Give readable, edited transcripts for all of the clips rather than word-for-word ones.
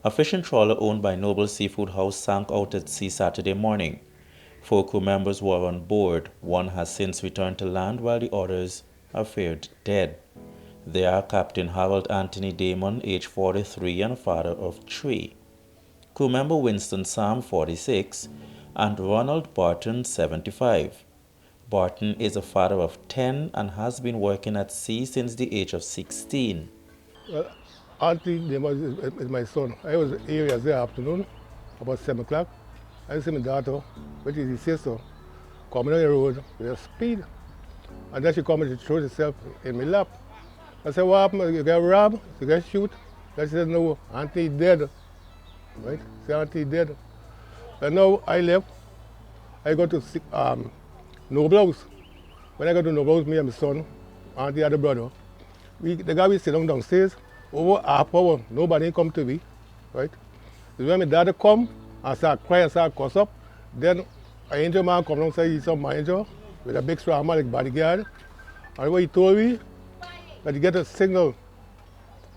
A fishing trawler owned by Nobel Seafood House sank out at sea Saturday morning. 4 crew members were on board. One has since returned to land while the others are feared dead. They are Captain Harold Anthony Damon, age 43 and a father of 3. Crew member Winston Sam, 46, and Ronald Barton, 75. Barton is a father of 10 and has been working at sea since the age of 16. Well, Auntie Damon is my son. I was in the area this afternoon, about 7 o'clock. I see my daughter, which is his sister, coming on the road with a speed. And then she come and she throws herself in my lap. I said, what happened? You got robbed? You got shoot? Then she said, no, Auntie dead. Right? She said, Auntie dead. And now I left. I go to Nobel House. When I go to Nobel House, me and my son, Auntie had a brother. The guy we sit downstairs, over half hour, nobody come to me, right? When my daughter come and start crying and start cuss up, then an angel man come down and say he's some manager with a big strong man like bodyguard. And what he told me, that he get a signal.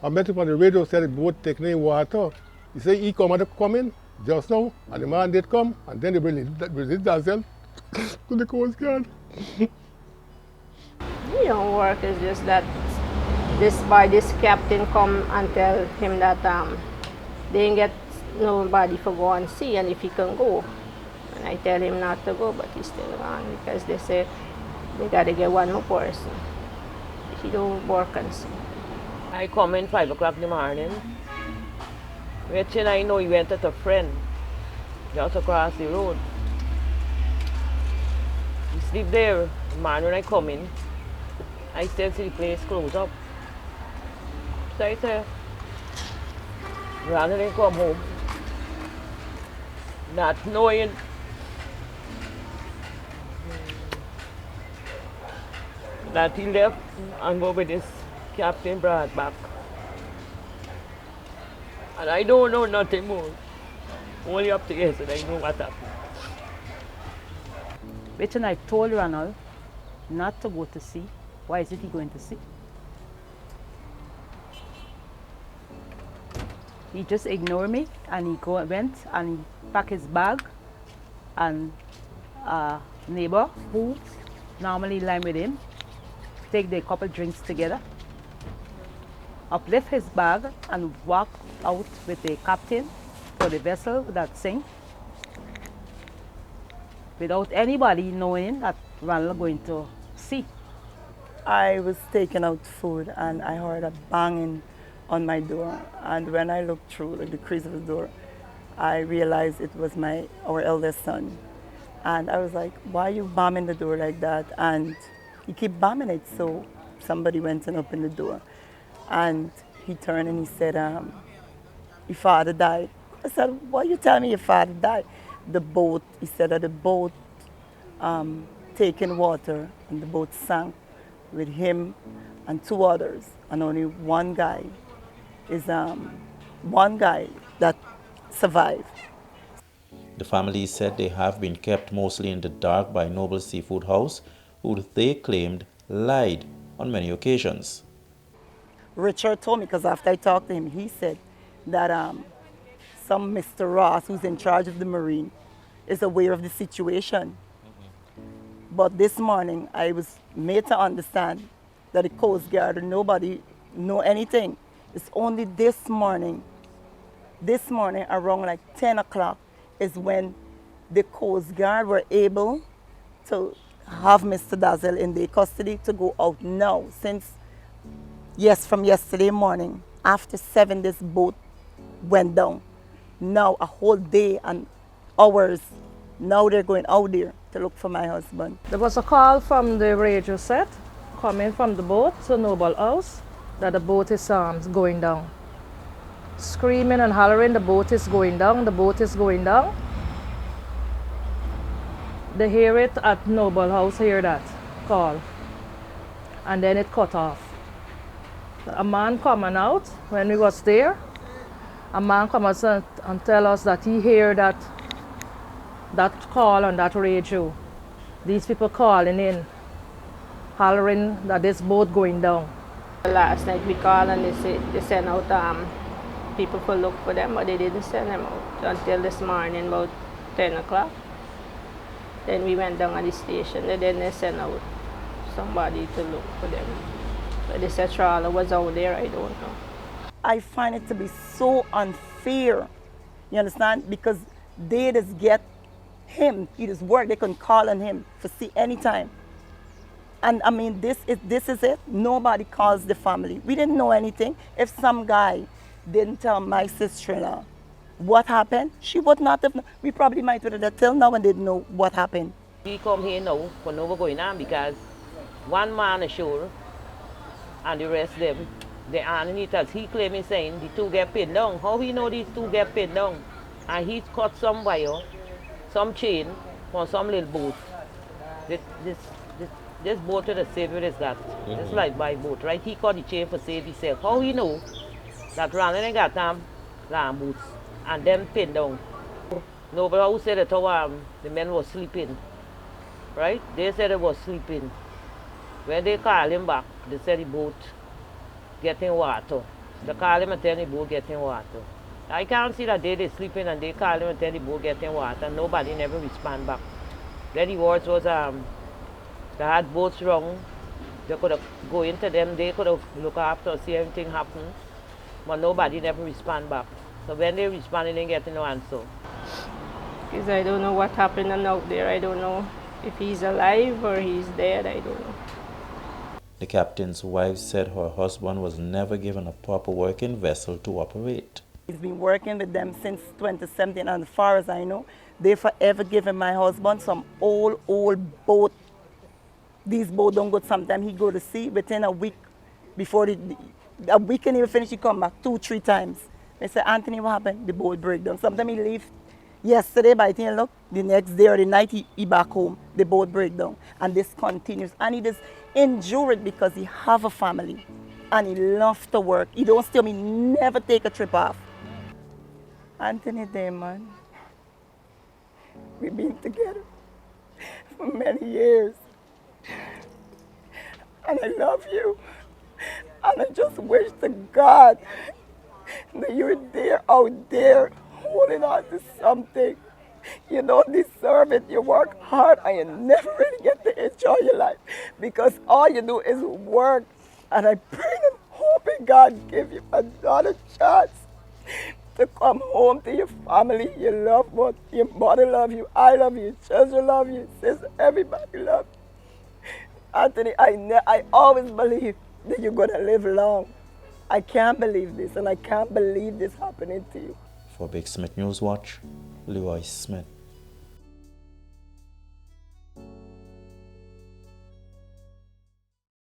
I met him on the radio, said the boat taking in water. He said he come in just now, and the man did come, and then they released themselves to the Coast Guard. Work is just that this captain come and tell him that they ain't get nobody for go and see, and if he can go. And I tell him not to go, but he's still gone because they say they got to get one more person. He don't work and see. I come in 5 o'clock in the morning. Which I know he went with a friend just across the road. He sleep there. The man when I come in, I still see the place closed up. So I say, rather than come home, not knowing that he left and go with this captain brought back. And I don't know nothing more. Only up to yesterday I know what happened. Which I told Ronald not to go to sea. Why is he going to sea? He just ignored me and he went and he packed his bag, and a neighbor who normally line with him take the couple drinks together, uplift his bag and walk out with the captain for the vessel that sank without anybody knowing that Ronald going to sea. I was taking out food and I heard a banging on my door, and when I looked through the crease of the door, I realized it was our eldest son. And I was like, why are you bombing the door like that? And he keep bombing it, so somebody went and opened the door. And he turned and he said, your father died. I said, why you tell me your father died? The boat, he said that the boat taking water and the boat sank with him and 2 others, and only one guy that survived. The family said they have been kept mostly in the dark by Nobel Seafood House, who they claimed lied on many occasions. Richard told me, because after I talked to him, he said that some Mr. Ross, who's in charge of the Marine, is aware of the situation. But this morning, I was made to understand that the Coast Guard, nobody know anything. It's only this morning around like 10 o'clock is when the Coast Guard were able to have Mr. Dazzle in their custody to go out now. From yesterday morning, after 7, this boat went down. Now a whole day and hours, now they're going out there to look for my husband. There was a call from the radio set coming from the boat to Nobel House that the boat is going down. Screaming and hollering, the boat is going down, the boat is going down. They hear it at Nobel House, hear that call. And then it cut off. A man coming out when we was there, a man come out and tell us that he hear that call on that radio. These people calling in, hollering that this boat going down. Last night we called and they sent out people to look for them, but they didn't send them out until this morning about 10 o'clock. Then we went down at the station, and then they sent out somebody to look for them. But they said Trawler was out there, I don't know. I find it to be so unfair, you understand? Because they just get him, he just work, they can call on him for see anytime. And I mean, this is it. Nobody calls the family. We didn't know anything. If some guy didn't tell my sister-in-law what happened, she would not have, we probably might have till now and didn't know what happened. We come here now for no going on because one man ashore and the rest them, the underneath us, he claiming saying the two get pinned down. How we know these two get pinned down? And he cut some wire, some chain from some little boat. This boat with the savior is got. This like by boat, right? He cut the chain for save himself. How we know that Randy got them land boots and them pinned down? Nobel House said that the men was sleeping, right? They said they was sleeping. When they called him back, they said the boat getting water. They called him and tell the boat getting water. I can't see that they sleeping and they called him and tell the boat getting water. Nobody never respond back. Then the words was they had boats wrong. They could have go into them. They could have look after see everything happen, but nobody never respond back. So when they respond, they didn't get no answer. Because I don't know what happened out there. I don't know if he's alive or he's dead. I don't know. The captain's wife said her husband was never given a proper working vessel to operate. He's been working with them since 2017, and as far as I know, they forever given my husband some old boat. These boats don't go, sometimes he go to sea within a week. Before a week can even finish, he come back 2-3 times. They say, Anthony, what happened? The boat break down. Sometimes he leave yesterday, by the time look, the next day or the night he back home, the boat break down. And this continues. And he just endure it because he have a family. And he loves to work. He don't still me never take a trip off. Anthony Damon, we've been together for many years. And I love you. And I just wish to God that you're there, out there, holding on to something. You don't deserve it. You work hard and you never really get to enjoy your life because all you do is work. And I pray and hoping God give you another chance to come home to your family, your loved one, your mother love you, I love you, your children love you, sister, everybody love you. Anthony, I always believe that you're going to live long. I can't believe this, and I can't believe this happening to you. For Big Smith News Watch, Leroy Smith.